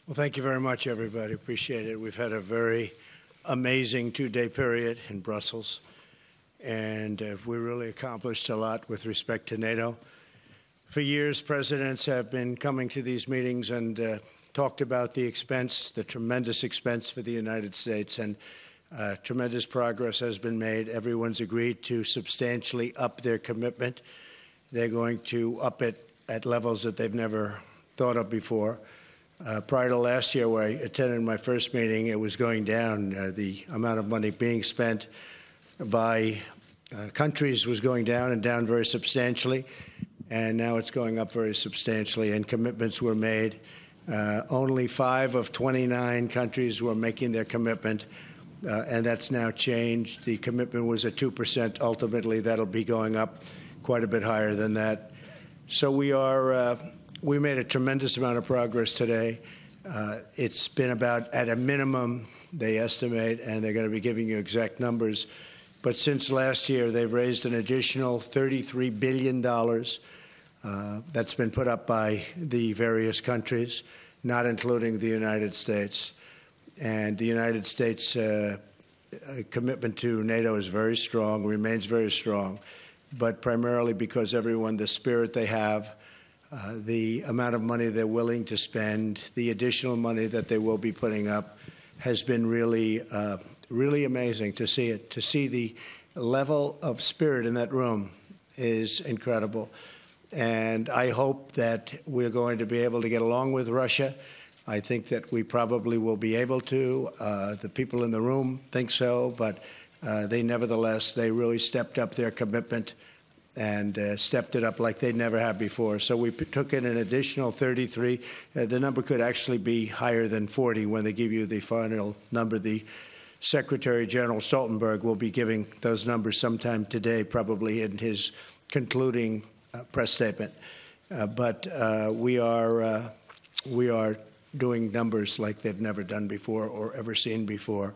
Well, thank you very much, everybody. Appreciate it. We've had a very amazing two-day period in Brussels, and we really accomplished a lot with respect to NATO. For years, presidents have been coming to these meetings and talked about the expense, the tremendous expense for the United States, and tremendous progress has been made. Everyone's agreed to substantially up their commitment. They're going to up it at levels that they've never thought of before. Prior to last year, where I attended my first meeting, it was going down. The amount of money being spent by countries was going down and down very substantially, and now it's going up very substantially, and commitments were made. Only 5 of 29 countries were making their commitment, and that's now changed. The commitment was at 2%. Ultimately, that'll be going up quite a bit higher than that. So we made a tremendous amount of progress today. It's been about, at a minimum, they estimate, and they're going to be giving you exact numbers, but since last year, they've raised an additional $33 billion. That's been put up by the various countries, not including the United States. And the United States' commitment to NATO is very strong, remains very strong, but primarily because everyone, the spirit they have, the amount of money they're willing to spend, the additional money that they will be putting up has been really, really amazing to see it. To see the level of spirit in that room is incredible. And I hope that we're going to be able to get along with Russia. I think that we probably will be able to. The people in the room think so, but they really stepped up their commitment and stepped it up like they never have before. So we took in an additional 33. The number could actually be higher than 40 when they give you the final number. The Secretary General Stoltenberg will be giving those numbers sometime today, probably in his concluding press statement. But we are doing numbers like they've never done before or ever seen before.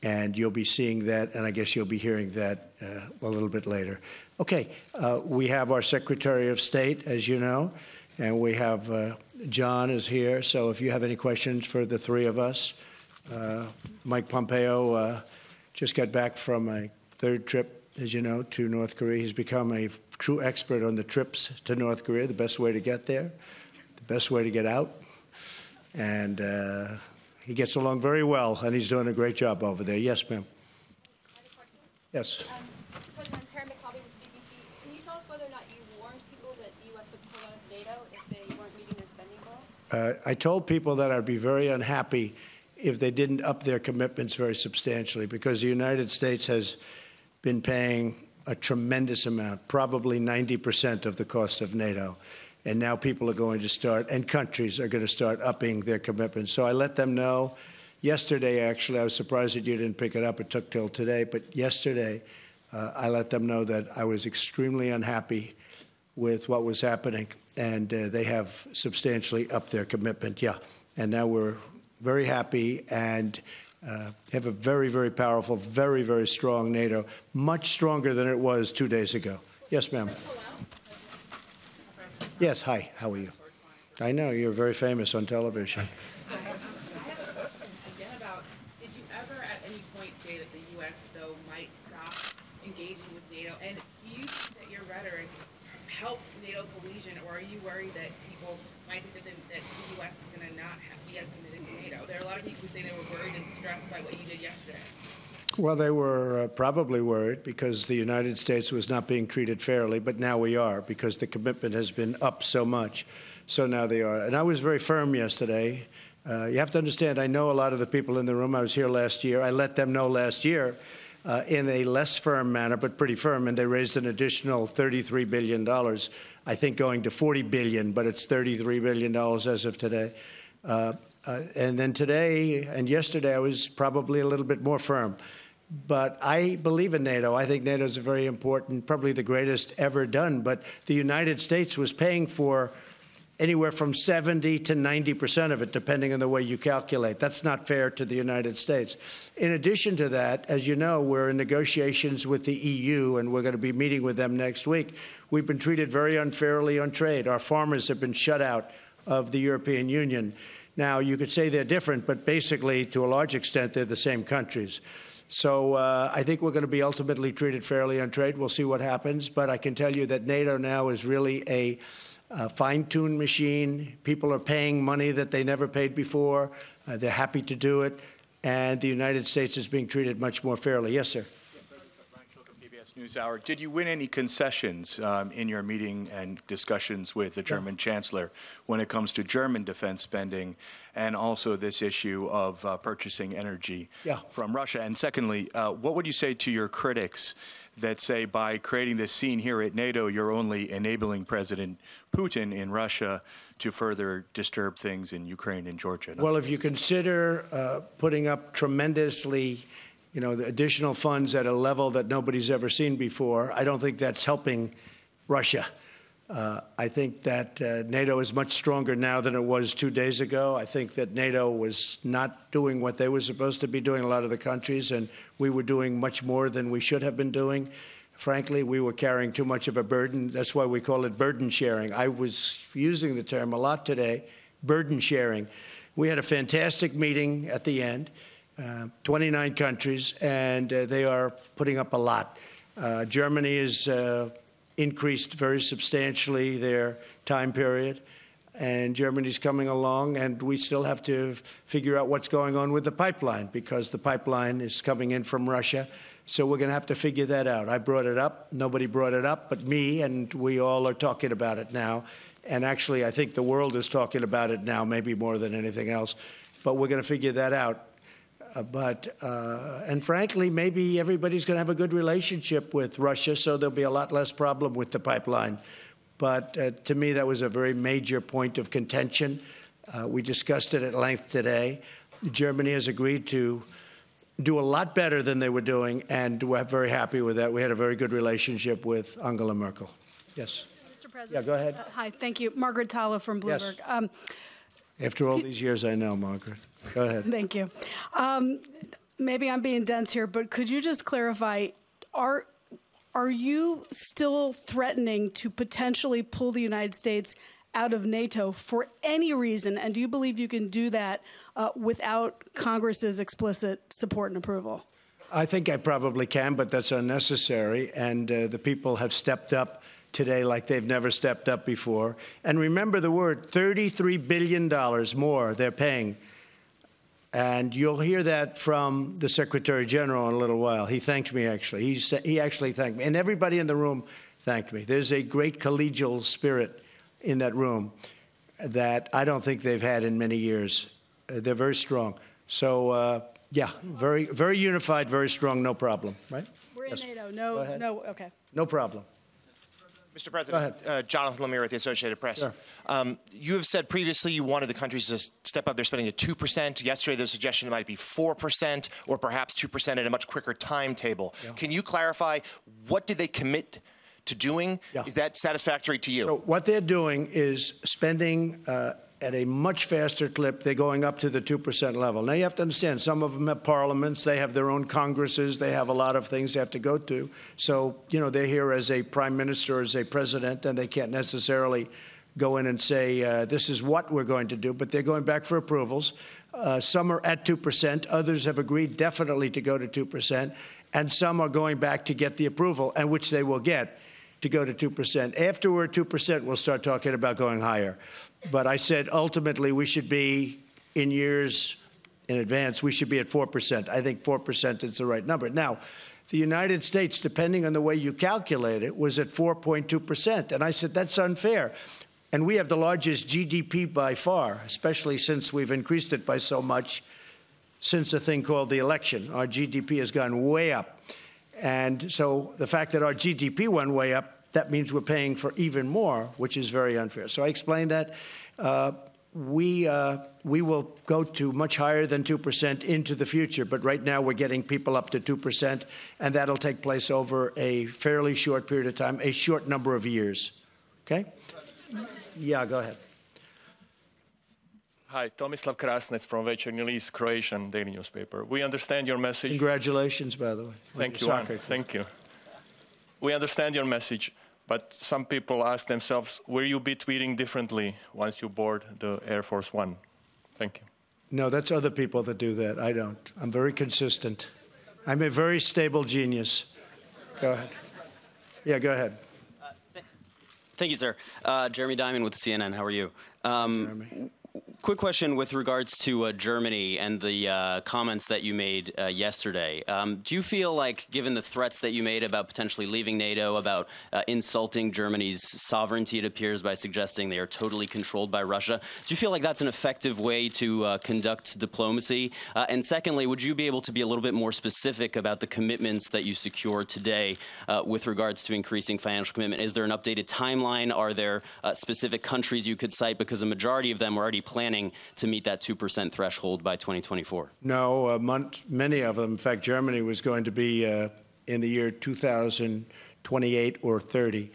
And you'll be seeing that, and I guess you'll be hearing that a little bit later. Okay, we have our Secretary of State, as you know, and we have John is here. So if you have any questions for the three of us, Mike Pompeo just got back from a third trip, as you know, to North Korea. He's become a true expert on the trips to North Korea, the best way to get there, the best way to get out. And he gets along very well, and he's doing a great job over there. Yes, ma'am. I have a question. Yes. President Terry McCabe with BBC, can you tell us whether or not you warned people that the U.S. would pull out of NATO if they weren't meeting their spending goals? I told people that I'd be very unhappy if they didn't up their commitments very substantially, because the United States has been paying a tremendous amount, probably 90% of the cost of NATO. And now people are going to start, and countries are going to start upping their commitments. So I let them know yesterday, actually. I was surprised that you didn't pick it up. It took till today. But yesterday, I let them know that I was extremely unhappy with what was happening. And they have substantially upped their commitment, yeah. And now we're very happy and have a very, very powerful, very, very strong NATO, much stronger than it was 2 days ago. Yes, ma'am. Yes, hi, how are you? I know, you're very famous on television. I have a question again about, did you ever at any point say that the U.S., though, might stop engaging with NATO? And do you think that your rhetoric helps NATO cohesion, or are you worried that people might think that the U.S. is going to not be as committed to NATO? There are a lot of people who say they were worried and stressed by what you did yesterday. Well, they were probably worried because the United States was not being treated fairly, but now we are because the commitment has been up so much. So now they are. And I was very firm yesterday. You have to understand, I know a lot of the people in the room. I was here last year. I let them know last year in a less firm manner, but pretty firm, and they raised an additional $33 billion, I think going to $40 billion, but it's $33 billion as of today. And then today and yesterday, I was probably a little bit more firm. But I believe in NATO. I think NATO is very important, probably the greatest ever done. But the United States was paying for anywhere from 70 to 90% of it, depending on the way you calculate. That's not fair to the United States. In addition to that, as you know, we're in negotiations with the EU, and we're going to be meeting with them next week. We've been treated very unfairly on trade. Our farmers have been shut out of the European Union. Now, you could say they're different, but basically, to a large extent, they're the same countries. So I think we're going to be ultimately treated fairly on trade. We'll see what happens. But I can tell you that NATO now is really a fine-tuned machine. People are paying money that they never paid before. They're happy to do it. And the United States is being treated much more fairly. Yes, sir. PBS NewsHour. Did you win any concessions in your meeting and discussions with the German Chancellor when it comes to German defense spending and also this issue of purchasing energy from Russia? And secondly, what would you say to your critics that say by creating this scene here at NATO, you're only enabling President Putin in Russia to further disturb things in Ukraine and Georgia? Well, if you consider putting up tremendously the additional funds at a level that nobody's ever seen before, I don't think that's helping Russia. I think that NATO is much stronger now than it was 2 days ago. I think that NATO was not doing what they were supposed to be doing, a lot of the countries, and we were doing much more than we should have been doing. Frankly, we were carrying too much of a burden. That's why we call it burden sharing. I was using the term a lot today, burden sharing. We had a fantastic meeting at the end. 29 countries, and they are putting up a lot. Germany has increased very substantially their time period, and Germany's coming along, and we still have to figure out what's going on with the pipeline, because the pipeline is coming in from Russia, so we're going to have to figure that out. I brought it up. Nobody brought it up but me, and we all are talking about it now. And actually, I think the world is talking about it now, maybe more than anything else, but we're going to figure that out. And frankly, maybe everybody's going to have a good relationship with Russia, so there'll be a lot less problem with the pipeline. But to me, that was a very major point of contention. We discussed it at length today. Germany has agreed to do a lot better than they were doing, and we're very happy with that. We had a very good relationship with Angela Merkel. Yes. Mr. President. Yeah, go ahead. Hi, thank you. Margaret Talla from Bloomberg. Yes. After all these years, I know, Margaret. Go ahead. Thank you. Maybe I'm being dense here, but could you just clarify, are you still threatening to potentially pull the United States out of NATO for any reason? And do you believe you can do that without Congress's explicit support and approval? I think I probably can, but that's unnecessary. And the people have stepped up today like they've never stepped up before. And remember the word, $33 billion more they're paying. And you'll hear that from the Secretary General in a little while. He thanked me, actually. He actually thanked me. And everybody in the room thanked me. There's a great collegial spirit in that room that I don't think they've had in many years. They're very strong. So, yeah, very, very unified, very strong, no problem, right? We're in NATO. No, okay. No problem. Mr. President, Jonathan Lemire with the Associated Press. Sure. You have said previously you wanted the countries to step up their spending to 2%. Yesterday, there was a suggestion it might be 4% or perhaps 2% at a much quicker timetable. Yeah. Can you clarify what did they commit to doing? Yeah. Is that satisfactory to you? So what they're doing is spending at a much faster clip. They're going up to the 2% level. Now, you have to understand, some of them have parliaments. They have their own Congresses. They have a lot of things they have to go to. So, they're here as a prime minister, as a president, and they can't necessarily go in and say, this is what we're going to do. But they're going back for approvals. Some are at 2%. Others have agreed definitely to go to 2%. And some are going back to get the approval, and which they will get, to go to 2%. After we're at 2%, we'll start talking about going higher. But I said ultimately we should be, in years in advance, we should be at 4%. I think 4% is the right number. Now, the United States, depending on the way you calculate it, was at 4.2%. And I said, that's unfair. And we have the largest GDP by far, especially since we've increased it by so much since a thing called the election. Our GDP has gone way up. And so the fact that our GDP went way up, that means we're paying for even more, which is very unfair. So I explained that. We will go to much higher than 2% into the future, but right now we're getting people up to 2%, and that'll take place over a fairly short period of time, a short number of years. Okay? Yeah, go ahead. Hi, Tomislav Krasnec from Večernji List, Croatian daily newspaper. We understand your message. Congratulations, by the way. Thank you. Thank you. We understand your message, but some people ask themselves, will you be tweeting differently once you board the Air Force One? Thank you. No, that's other people that do that. I don't. I'm very consistent. I'm a very stable genius. Go ahead. Yeah, go ahead. Thank you, sir. Jeremy Diamond with CNN. How are you? Jeremy. Quick question with regards to Germany and the comments that you made yesterday. Do you feel like, given the threats that you made about potentially leaving NATO, about insulting Germany's sovereignty, it appears, by suggesting they are totally controlled by Russia, do you feel like that's an effective way to conduct diplomacy? And secondly, would you be able to be a little bit more specific about the commitments that you secured today with regards to increasing financial commitment? Is there an updated timeline? Are there specific countries you could cite? Because a majority of them are already planning to meet that 2% threshold by 2024? No, many of them. In fact, Germany was going to be in the year 2028 or 30.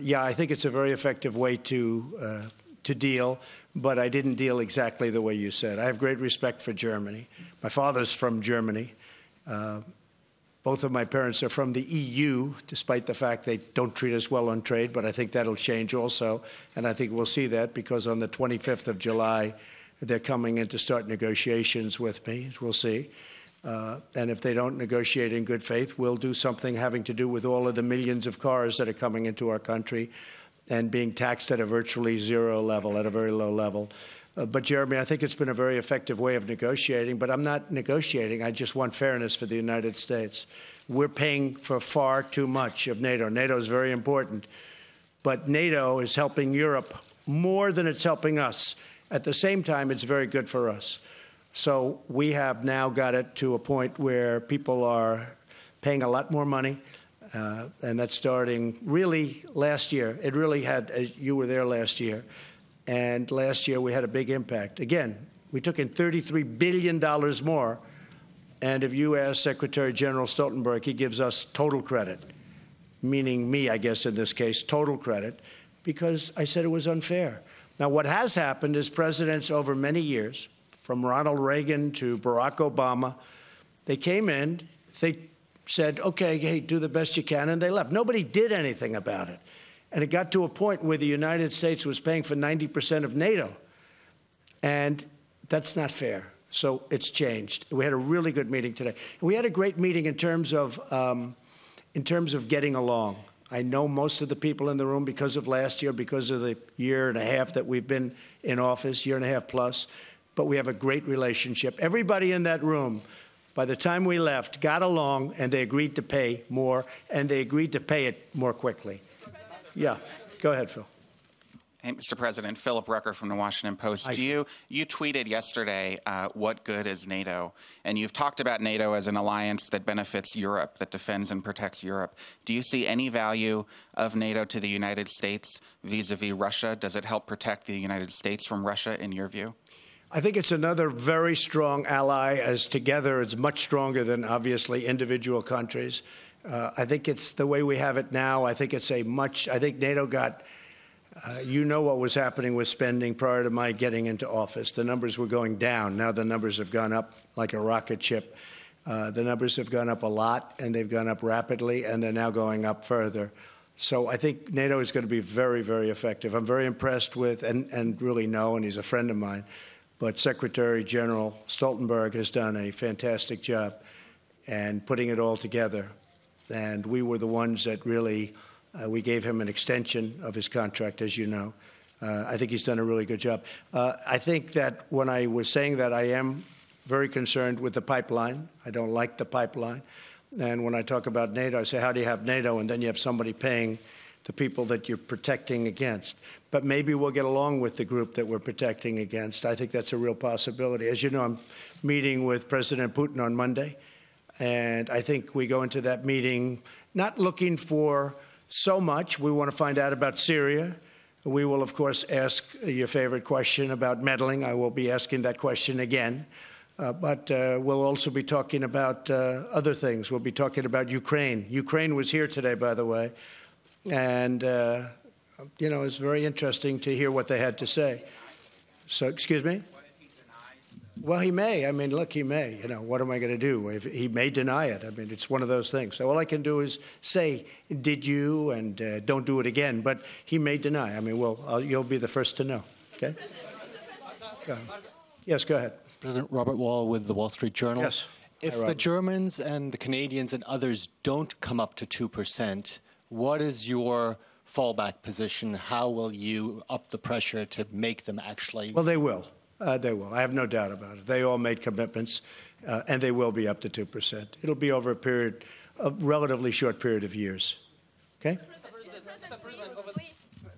Yeah, I think it's a very effective way to deal, but I didn't deal exactly the way you said. I have great respect for Germany. My father's from Germany. Both of my parents are from the EU, despite the fact they don't treat us well on trade, but I think that'll change also. And I think we'll see that because on the 25th of July, they're coming in to start negotiations with me. We'll see. And if they don't negotiate in good faith, we'll do something having to do with all of the millions of cars that are coming into our country and being taxed at a virtually zero level, at a very low level. But, Jeremy, I think it's been a very effective way of negotiating. But I'm not negotiating. I just want fairness for the United States. We're paying for far too much of NATO. NATO is very important. But NATO is helping Europe more than it's helping us. At the same time, it's very good for us. So we have now got it to a point where people are paying a lot more money. And that's starting really last year. It really had, you were there last year. And last year, we had a big impact. Again, we took in $33 billion more. And if you ask Secretary General Stoltenberg, he gives us total credit, meaning me, I guess, in this case, total credit, because I said it was unfair. Now, what has happened is presidents over many years, from Ronald Reagan to Barack Obama, they came in, they said, okay, hey, do the best you can, and they left. Nobody did anything about it. And it got to a point where the United States was paying for 90% of NATO. And that's not fair. So it's changed. We had a really good meeting today. We had a great meeting in terms of getting along. I know most of the people in the room because of last year, because of the year and a half that we've been in office, year and a half plus. But we have a great relationship. Everybody in that room, by the time we left, got along, and they agreed to pay more, and they agreed to pay it more quickly. Yeah, go ahead, Phil. Hey, Mr. President, Philip Rucker from the Washington Post. You tweeted yesterday, what good is NATO? And you've talked about NATO as an alliance that benefits Europe, that defends and protects Europe. Do you see any value of NATO to the United States vis-a-vis Russia? Does it help protect the United States from Russia, in your view? I think it's another very strong ally, as together it's much stronger than, obviously, individual countries. I think it's the way we have it now. I think it's I think NATO got, you know what was happening with spending prior to my getting into office. The numbers were going down. Now the numbers have gone up like a rocket ship. The numbers have gone up a lot, and they've gone up rapidly, and they're now going up further. So I think NATO is going to be very, very effective. I'm very impressed with, and really know, and he's a friend of mine, but Secretary General Stoltenberg has done a fantastic job and putting it all together. And we were the ones that really, we gave him an extension of his contract, as you know. I think he's done a really good job. I think that when I was saying that, I am very concerned with the pipeline. I don't like the pipeline. And when I talk about NATO, I say, how do you have NATO? And then you have somebody paying the people that you're protecting against. But maybe we'll get along with the group that we're protecting against. I think that's a real possibility. As you know, I'm meeting with President Putin on Monday. And I think we go into that meeting not looking for so much. We want to find out about Syria. We will, of course, ask your favorite question about meddling. I will be asking that question again. But we'll also be talking about other things. We'll be talking about Ukraine. Ukraine was here today, by the way. And, you know, it's very interesting to hear what they had to say. So, excuse me? Well, he may. I mean, look, he may. You know, what am I going to do? He may deny it. I mean, it's one of those things. So all I can do is say, did you, and don't do it again. But he may deny. I mean, well, you'll be the first to know. Okay? Go ahead. Yes, go ahead. Mr. President, Robert Wall with the Wall Street Journal. Yes. If the Germans and the Canadians and others don't come up to 2%, what is your fallback position? How will you up the pressure to make them actually? Well, they will. They will. I have no doubt about it. They all made commitments, and they will be up to 2%. It'll be over a relatively short period of years. Okay?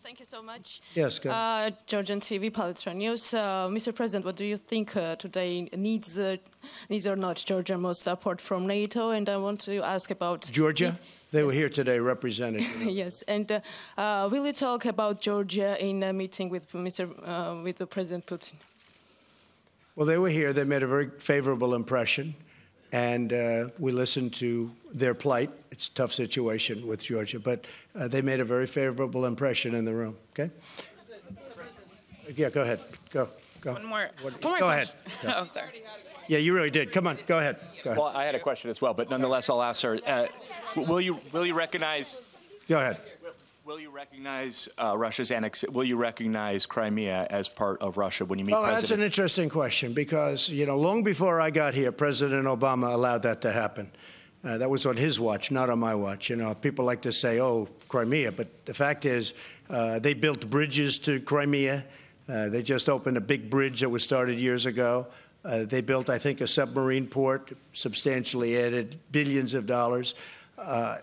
Thank you so much. Yes, go ahead. Georgian TV, Palestine News. Mr. President, what do you think today needs or not Georgia most support from NATO? And I want to ask about Georgia? They were here today represented. Yes, and will you talk about Georgia in a meeting with with President Putin? Well, they were here. They made a very favorable impression, and we listened to their plight. It's a tough situation with Georgia, but they made a very favorable impression in the room. Okay? Yeah, go ahead. Go. One more Go ahead. Go. Oh, sorry. Yeah, you really did. Come on, go ahead. Go ahead. Well, I had a question as well, but nonetheless, I'll ask her. Will you recognize? Go ahead. Will you recognize Russia's Will you recognize Crimea as part of Russia when you meet President? That's an interesting question because, long before I got here, President Obama allowed that to happen. That was on his watch, not on my watch. People like to say, oh, Crimea, but the fact is they built bridges to Crimea. They just opened a big bridge that was started years ago. They built, I think, a submarine port, substantially added billions of dollars.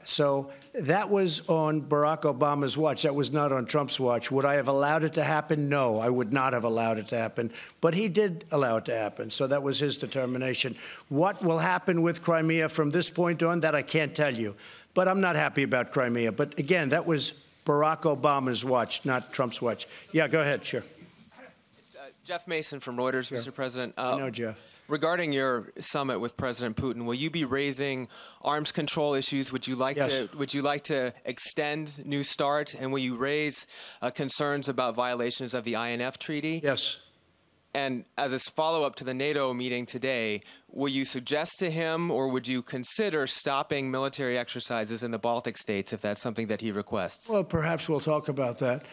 So that was on Barack Obama's watch. That was not on Trump's watch. Would I have allowed it to happen? No, I would not have allowed it to happen. But he did allow it to happen. So that was his determination. What will happen with Crimea from this point on, that I can't tell you. But I'm not happy about Crimea. But again, that was Barack Obama's watch, not Trump's watch. Yeah, go ahead. Sure. Jeff Mason from Reuters, Sure. Mr. President. I know, Jeff. Regarding your summit with President Putin, will you be raising arms control issues? Would you like Yes. to extend New START, and will you raise concerns about violations of the INF Treaty? Yes. And as a follow-up to the NATO meeting today, will you suggest to him, or would you consider stopping military exercises in the Baltic states if that's something that he requests? Well, perhaps we'll talk about that.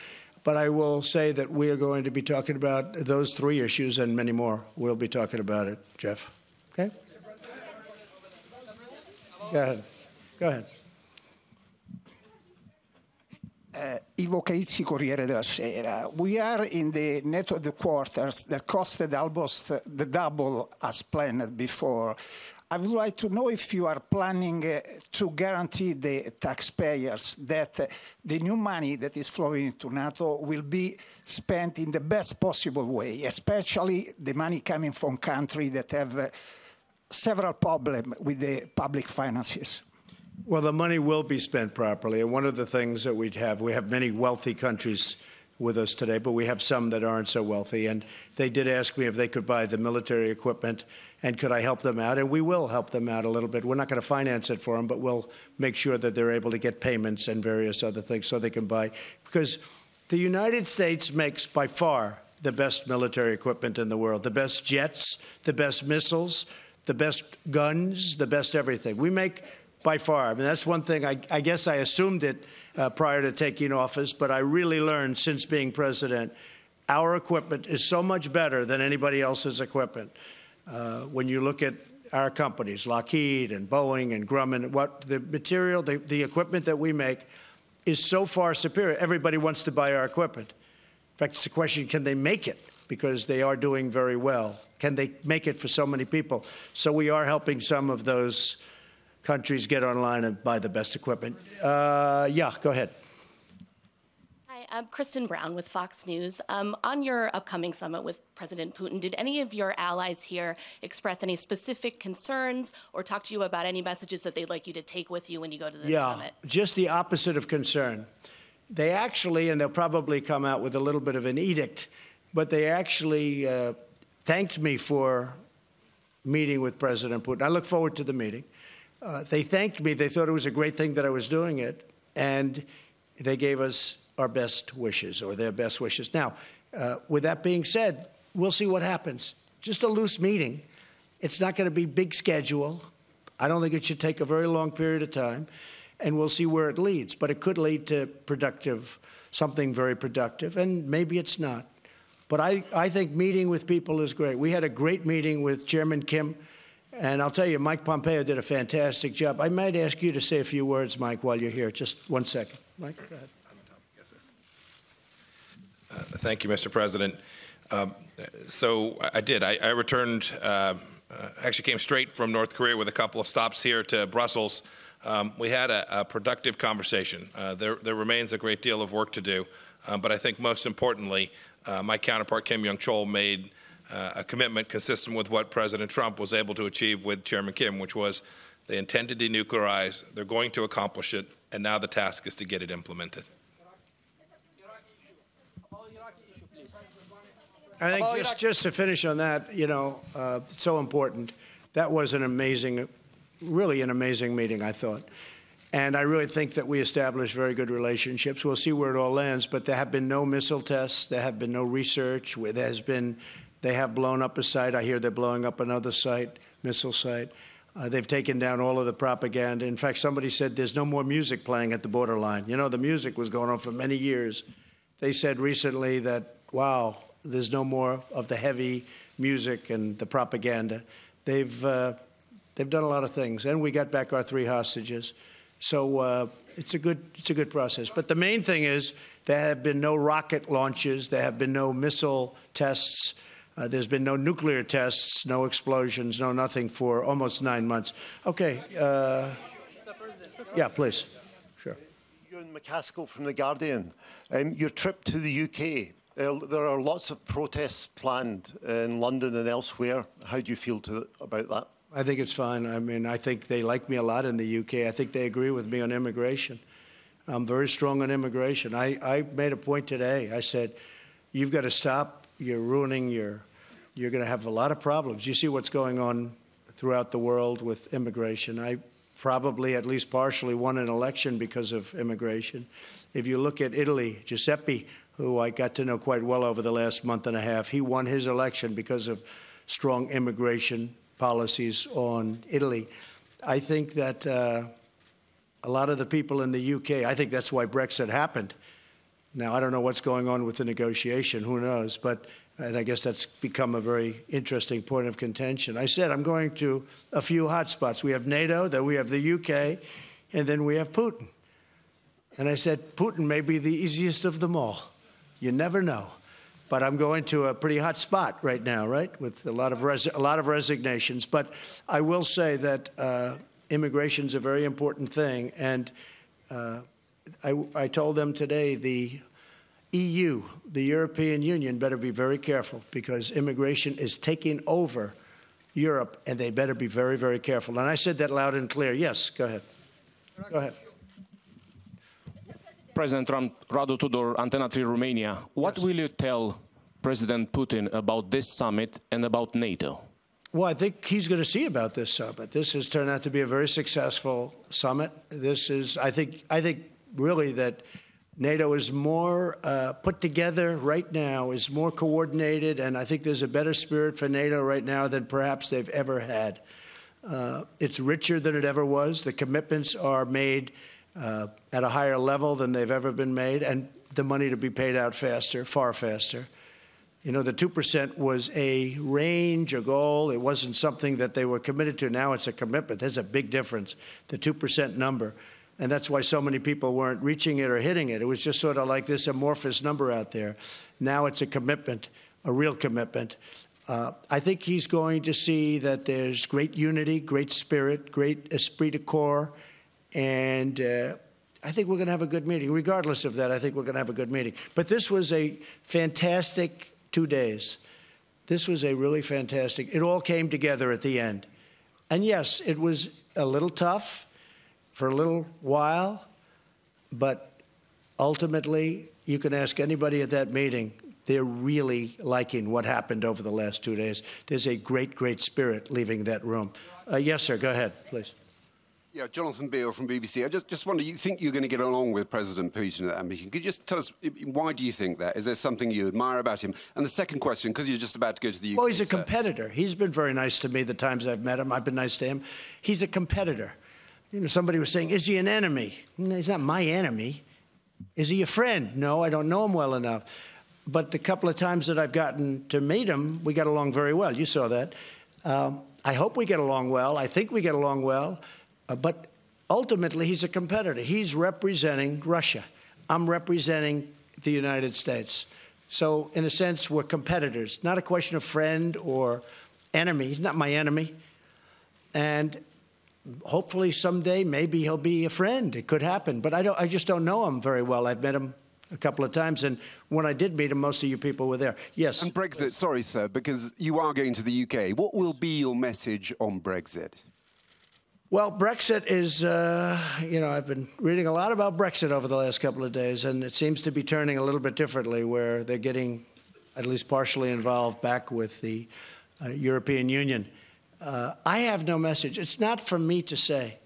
But I will say that we are going to be talking about those three issues and many more. We'll be talking about it, Jeff. Okay? Go ahead. Go ahead. Ivo Caizzi, Corriere della Sera. We are in the NATO headquarters that costed almost the double as planned before. I would like to know if you are planning to guarantee the taxpayers that the new money that is flowing into NATO will be spent in the best possible way, especially the money coming from countries that have several problems with the public finances. Well, the money will be spent properly. And one of the things that we have many wealthy countries with us today, but we have some that aren't so wealthy. And they did ask me if they could buy the military equipment and could I help them out? And we will help them out a little bit. We're not going to finance it for them, but we'll make sure that they're able to get payments and various other things so they can buy. Because the United States makes by far the best military equipment in the world, the best jets, the best missiles, the best guns, the best everything. We make by far. I mean, that's one thing. I guess I assumed it prior to taking office, but I really learned since being president, our equipment is so much better than anybody else's equipment. When you look at our companies, Lockheed and Boeing and Grumman, what the material, the equipment that we make is so far superior. Everybody wants to buy our equipment. In fact, it's a question, can they make it? Because they are doing very well. Can they make it for so many people? So we are helping some of those countries get online and buy the best equipment. Yeah, go ahead. Hi, I'm Kristen Brown with Fox News. On your upcoming summit with President Putin, did any of your allies here express any specific concerns or talk to you about any messages that they'd like you to take with you when you go to the summit? Yeah, just the opposite of concern. They actually, and they'll probably come out with a little bit of an edict, but they actually thanked me for meeting with President Putin. I look forward to the meeting. They thanked me. They thought it was a great thing that I was doing it, and they gave us our best wishes, or their best wishes. Now, with that being said, we'll see what happens. Just a loose meeting. It's not going to be big schedule. I don't think it should take a very long period of time, and we'll see where it leads. But it could lead to something very productive, and maybe it's not. But I think meeting with people is great. We had a great meeting with Chairman Kim, and I'll tell you, Mike Pompeo did a fantastic job. I might ask you to say a few words, Mike, while you're here. Just 1 second. Mike, go ahead. Thank you, Mr. President. So I did. I returned, actually came straight from North Korea with a couple of stops here to Brussels. We had a productive conversation. There remains a great deal of work to do, but I think most importantly, my counterpart Kim Young-chol made a commitment consistent with what President Trump was able to achieve with Chairman Kim, which was they intend to denuclearize, they're going to accomplish it, and now the task is to get it implemented. I think just to finish on that, you know, it's so important. That was an amazing, really an amazing meeting, I thought. And I really think that we established very good relationships. We'll see where it all lands, but there have been no missile tests. There have been no research. They have blown up a site. I hear they're blowing up another site, missile site. They've taken down all of the propaganda. In fact, somebody said there's no more music playing at the borderline. You know, the music was going on for many years. They said recently that, wow, there's no more of the heavy music and the propaganda. They've done a lot of things, and we got back our 3 hostages. So it's a good process. But the main thing is there have been no rocket launches. There have been no missile tests. There's been no nuclear tests, no explosions, no nothing for almost 9 months. Okay. Yeah, please. Sure. Ewan McCaskill from The Guardian. Your trip to the UK. There are lots of protests planned in London and elsewhere. How do you feel about that? I think it's fine. I mean, I think they like me a lot in the UK. I think they agree with me on immigration. I'm very strong on immigration. I made a point today. I said, you've got to stop. You're ruining you're going to have a lot of problems. You see what's going on throughout the world with immigration. I probably at least partially won an election because of immigration. If you look at Italy, Giuseppe, who I got to know quite well over the last month and a half, he won his election because of strong immigration policies on Italy. I think that a lot of the people in the UK, I think that's why Brexit happened. Now, I don't know what's going on with the negotiation, who knows, and I guess that's become a very interesting point of contention. I said I'm going to a few hot spots. We have NATO, then we have the UK, and then we have Putin. And I said, Putin may be the easiest of them all. You never know. But I'm going to a pretty hot spot right now, right, with a lot of resignations. But I will say that immigration is a very important thing. And I told them today the EU, the European Union, better be very careful because immigration is taking over Europe, and they better be very, very careful. And I said that loud and clear. Yes, go ahead. Go ahead. President Trump, Radu Tudor, Antena 3 Romania. What will you tell President Putin about this summit and about NATO? Well, I think he's going to see about this summit. This has turned out to be a very successful summit. This is, I think really that NATO is more put together right now, is more coordinated, and I think there's a better spirit for NATO right now than perhaps they've ever had. It's richer than it ever was. The commitments are made at a higher level than they've ever been made, and the money to be paid out faster, far faster. You know, the 2% was a range, a goal. It wasn't something that they were committed to. Now it's a commitment. There's a big difference, the 2% number. And that's why so many people weren't reaching it or hitting it. It was just sort of like this amorphous number out there. Now it's a commitment, a real commitment. I think he's going to see that there's great unity, great spirit, great esprit de corps, and I think we're going to have a good meeting. Regardless of that, I think we're going to have a good meeting. But this was a fantastic 2 days. This was a really fantastic. It all came together at the end. And yes, it was a little tough for a little while, but ultimately, you can ask anybody at that meeting. They're really liking what happened over the last 2 days. There's a great, great spirit leaving that room. Yes, sir. Go ahead, please. Yeah, Jonathan Beale from BBC. I just wonder, you think you're going to get along with President Putin at that meeting? Could you just tell us, why do you think that? Is there something you admire about him? And the second question, because you're just about to go to the UK. Well, he's a competitor. He's been very nice to me the times I've met him. I've been nice to him. He's a competitor. You know, somebody was saying, is he an enemy? No, he's not my enemy. Is he a friend? No, I don't know him well enough. but the couple of times that I've gotten to meet him, we got along very well. You saw that. I hope we get along well. I think we get along well. But ultimately, he's a competitor. He's representing Russia. I'm representing the United States. So, in a sense, we're competitors. Not a question of friend or enemy. He's not my enemy. And hopefully someday, maybe he'll be a friend. It could happen. But I just don't know him very well. I've met him a couple of times. And when I did meet him, most of you people were there. Yes. And Brexit, sorry, sir, because you are going to the UK. What will be your message on Brexit? Well, Brexit is, I've been reading a lot about Brexit over the last couple of days, and it seems to be turning a little bit differently, where they're getting at least partially involved back with the European Union. I have no message. It's not for me to say.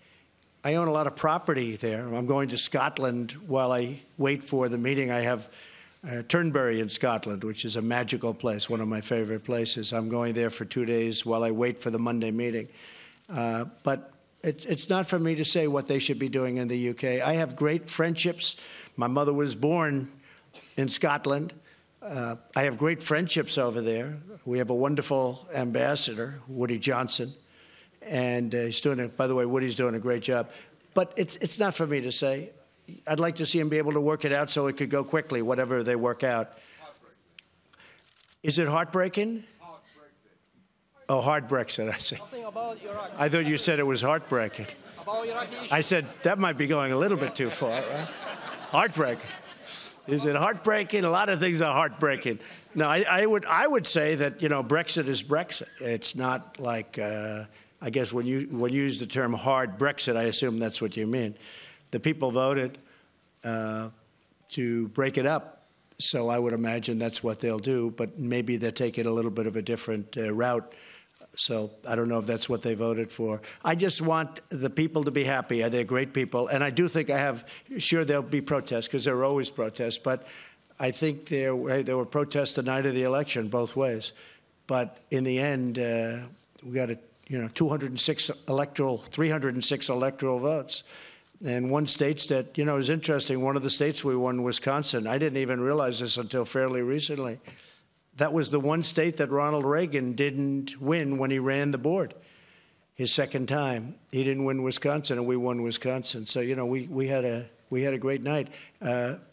I own a lot of property there. I'm going to Scotland while I wait for the meeting. I have Turnberry in Scotland, which is a magical place, one of my favorite places. I'm going there for 2 days while I wait for the Monday meeting. But it's not for me to say what they should be doing in the UK. I have great friendships. My mother was born in Scotland. I have great friendships over there. We have a wonderful ambassador, Woody Johnson, and by the way, Woody's doing a great job. But it's not for me to say. I'd like to see him be able to work it out so it could go quickly, whatever they work out. Is it heartbreaking? Oh, hard Brexit, I see. I thought you said it was heartbreaking. I said that might be going a little bit too far, right? Heartbreaking. Is it heartbreaking? A lot of things are heartbreaking. No, I would say that, Brexit is Brexit. It's not like, I guess when you use the term hard Brexit, I assume that's what you mean. The people voted to break it up, so I would imagine that's what they'll do, but maybe they'll take it a little bit of a different route. So I don't know if that's what they voted for. I just want the people to be happy. They're great people. And I do think sure there'll be protests, because there are always protests. But I think there were protests the night of the election, both ways. But in the end, we got 306 electoral votes. And one state that, is interesting, one of the states we won, Wisconsin. I didn't even realize this until fairly recently. That was the one state that Ronald Reagan didn't win when he ran the board. His second time, he didn't win Wisconsin, and we won Wisconsin. So we had a great night.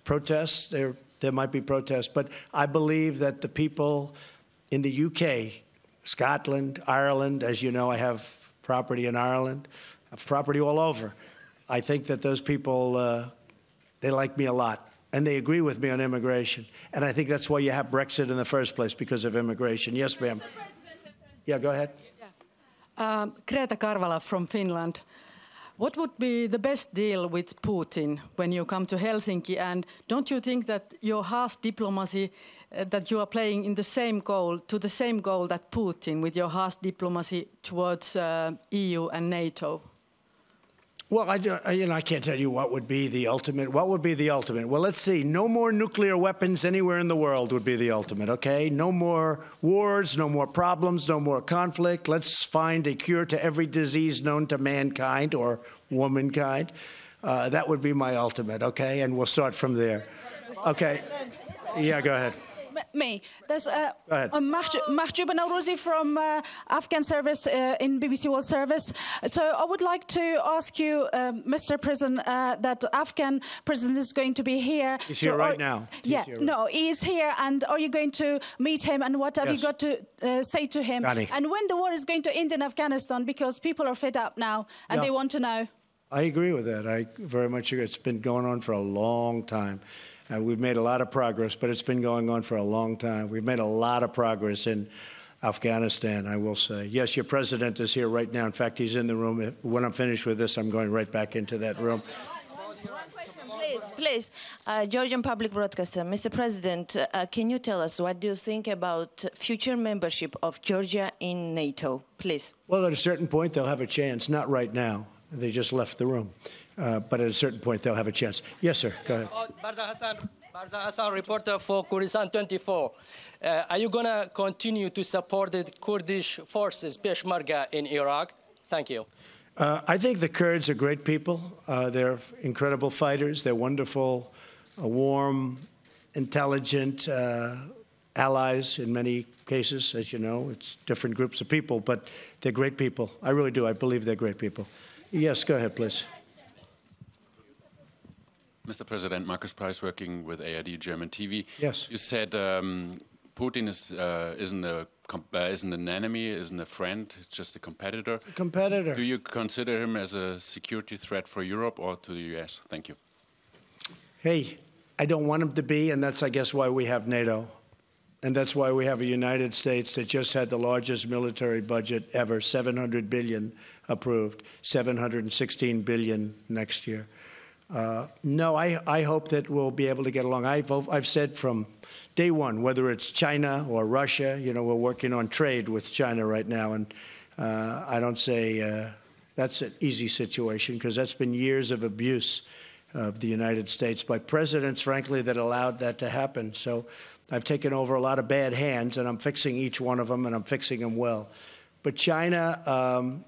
Protests, there might be protests, but I believe that the people in the UK, Scotland, Ireland, as you know, I have property in Ireland, I have property all over. I think that those people they like me a lot. And they agree with me on immigration. And I think that's why you have Brexit in the first place, because of immigration. Yes, ma'am. Yeah, go ahead. Greta Karvala from Finland. What would be the best deal with Putin when you come to Helsinki? And don't you think that your harsh diplomacy, that you are playing in the same goal that Putin, with your harsh diplomacy towards EU and NATO? Well, I can't tell you what would be the ultimate. What would be the ultimate? Well, let's see. No more nuclear weapons anywhere in the world would be the ultimate, okay? No more wars, no more problems, no more conflict. Let's find a cure to every disease known to mankind or womankind. That would be my ultimate, okay? And we'll start from there. Okay. Yeah, go ahead. Me. There's Mahjoub Naurouzi from Afghan service in BBC World Service. So I would like to ask you, Mr. President, that Afghan president is going to be here. He's here right now. He is here. And are you going to meet him? And what have you got to say to him? And when the war is going to end in Afghanistan, because people are fed up now and they want to know. I agree with that. I very much agree. It's been going on for a long time. We've made a lot of progress, but it's been going on for a long time. We've made a lot of progress in Afghanistan, I will say. Yes, your president is here right now. In fact, he's in the room. When I'm finished with this, I'm going right back into that room. Please, Georgian public broadcaster, Mr. President, can you tell us what do you think about future membership of Georgia in NATO, please? Well, at a certain point, they'll have a chance. Not right now. They just left the room. But at a certain point, they'll have a chance. Yes, sir. Go ahead. Barza Hassan, reporter for Kurdistan 24. Are you going to continue to support the Kurdish forces, Peshmerga, in Iraq? Thank you. I think the Kurds are great people. They're incredible fighters. They're wonderful, warm, intelligent allies in many cases, as you know. It's different groups of people, but they're great people. I really do. I believe they're great people. Yes, go ahead, please. Mr. President, Marcus Price, working with ARD German TV. Yes. You said Putin isn't an enemy, isn't a friend, it's just a competitor. A competitor. Do you consider him as a security threat for Europe or to the US? Thank you. Hey, I don't want him to be, and that's, I guess, why we have NATO. And that's why we have a United States that just had the largest military budget ever, $700 billion approved, $716 billion next year. No, I hope that we'll be able to get along. I've said from day one, whether it's China or Russia, you know, we're working on trade with China right now, and I don't say that's an easy situation, because that's been years of abuse of the United States by presidents, frankly, that allowed that to happen. So I've taken over a lot of bad hands, and I'm fixing each one of them, and I'm fixing them well. But China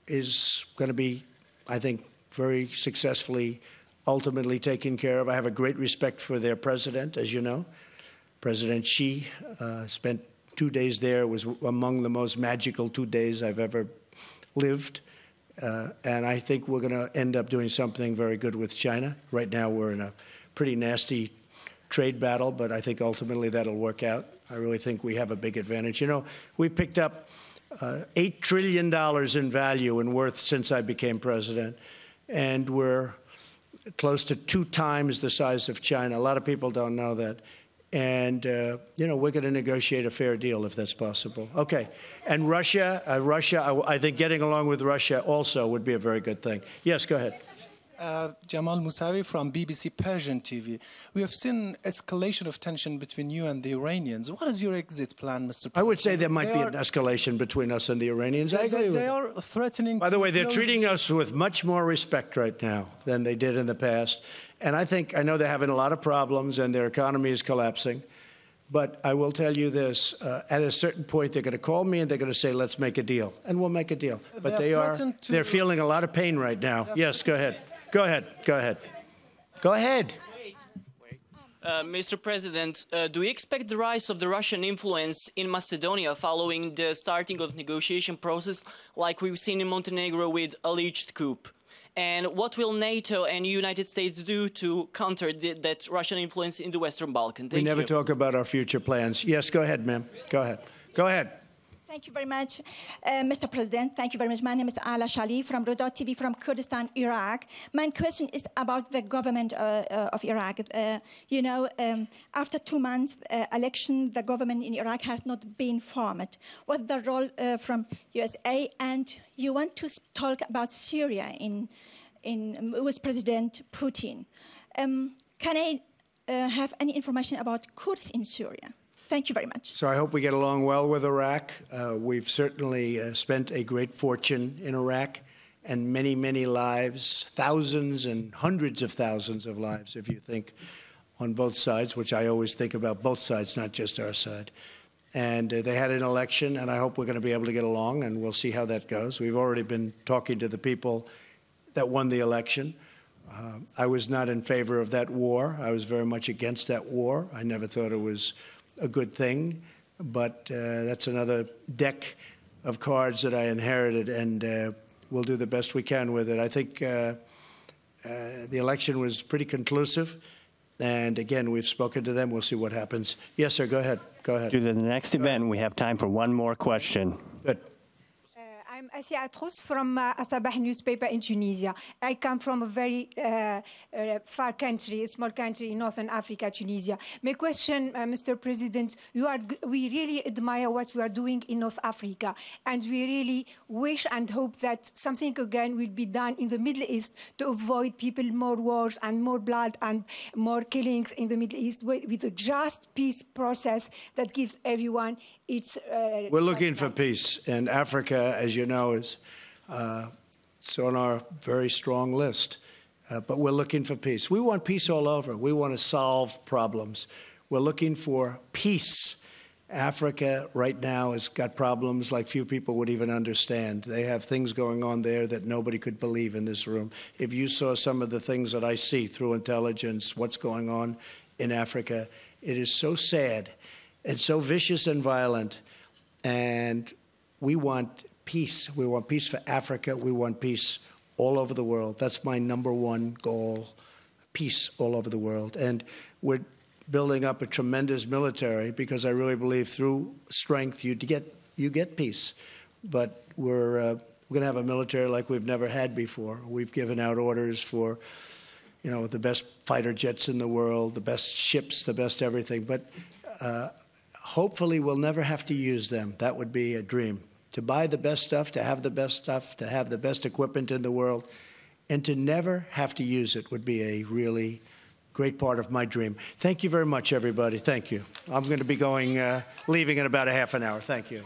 is going to be, I think, very successfully, ultimately taken care of. I have a great respect for their president, as you know. President Xi spent 2 days there. It was among the most magical 2 days I've ever lived. And I think we're going to end up doing something very good with China. Right now, we're in a pretty nasty trade battle, but I think ultimately that'll work out. I really think we have a big advantage. You know, we picked up $8 trillion in value and worth since I became president, and we're close to 2 times the size of China. A lot of people don't know that. And, you know, we're going to negotiate a fair deal if that's possible. Okay. And Russia, I think getting along with Russia also would be a very good thing. Yes, go ahead. Jamal Musawi from BBC Persian TV. We have seen escalation of tension between you and the Iranians. What is your exit plan, Mr. President? I would say there might be an escalation between us and the Iranians. I agree with They are threatening. By the way, they're treating us with much more respect right now than they did in the past. And I know they're having a lot of problems and their economy is collapsing. But I will tell you this, at a certain point, they're going to call me and they're going to say, let's make a deal. And we'll make a deal. But they're feeling a lot of pain right now. Yes, go ahead. Go ahead. Go ahead. Go ahead. Mr. President, do we expect the rise of the Russian influence in Macedonia following the starting of the negotiation process, like we've seen in Montenegro with alleged coup? And what will NATO and United States do to counter that Russian influence in the Western Balkans? We never talk about our future plans. Yes, go ahead, ma'am. Go ahead. Go ahead. Thank you very much, Mr. President. Thank you very much. My name is Ala Shali from Rodot TV from Kurdistan, Iraq. My question is about the government of Iraq. After 2 months election, the government in Iraq has not been formed. What's the role from USA? And you want to talk about Syria with President Putin. Can I have any information about Kurds in Syria? Thank you very much. So I hope we get along well with Iraq. We've certainly spent a great fortune in Iraq and many, many lives, thousands and hundreds of thousands of lives, if you think on both sides, which I always think about both sides, not just our side. And they had an election, and I hope we're going to be able to get along, and we'll see how that goes. We've already been talking to the people that won the election. I was not in favor of that war. I was very much against that war. I never thought it was a good thing, but that's another deck of cards that I inherited, and we'll do the best we can with it. I think the election was pretty conclusive, and again, we've spoken to them. We'll see what happens. Yes, sir, go ahead. Go ahead. To the next event, we have time for one more question. Good. I'm Asia Atrous from Asabah newspaper in Tunisia. I come from a very far country, a small country in northern Africa, Tunisia. My question, Mr. President, we really admire what you are doing in North Africa, and we really wish and hope that something again will be done in the Middle East to avoid more wars and more blood and more killings in the Middle East with a just peace process that gives everyone its We're looking for peace, and Africa, as you know, is it's on our very strong list. But we're looking for peace. We want peace all over. We want to solve problems. We're looking for peace. Africa right now has got problems like few people would even understand. They have things going on there that nobody could believe in this room. If you saw some of the things that I see through intelligence, what's going on in Africa. It is so sad and so vicious and violent, and we want peace. We want peace for Africa. We want peace all over the world. That's my number one goal, peace all over the world. And we're building up a tremendous military because I really believe through strength you get peace. But we're going to have a military like we've never had before. We've given out orders for, the best fighter jets in the world, the best ships, the best everything. But hopefully we'll never have to use them. That would be a dream. To buy the best stuff, to have the best stuff, to have the best equipment in the world, and to never have to use it would be a really great part of my dream. Thank you very much, everybody. Thank you. I'm going to be leaving in about a half an hour. Thank you.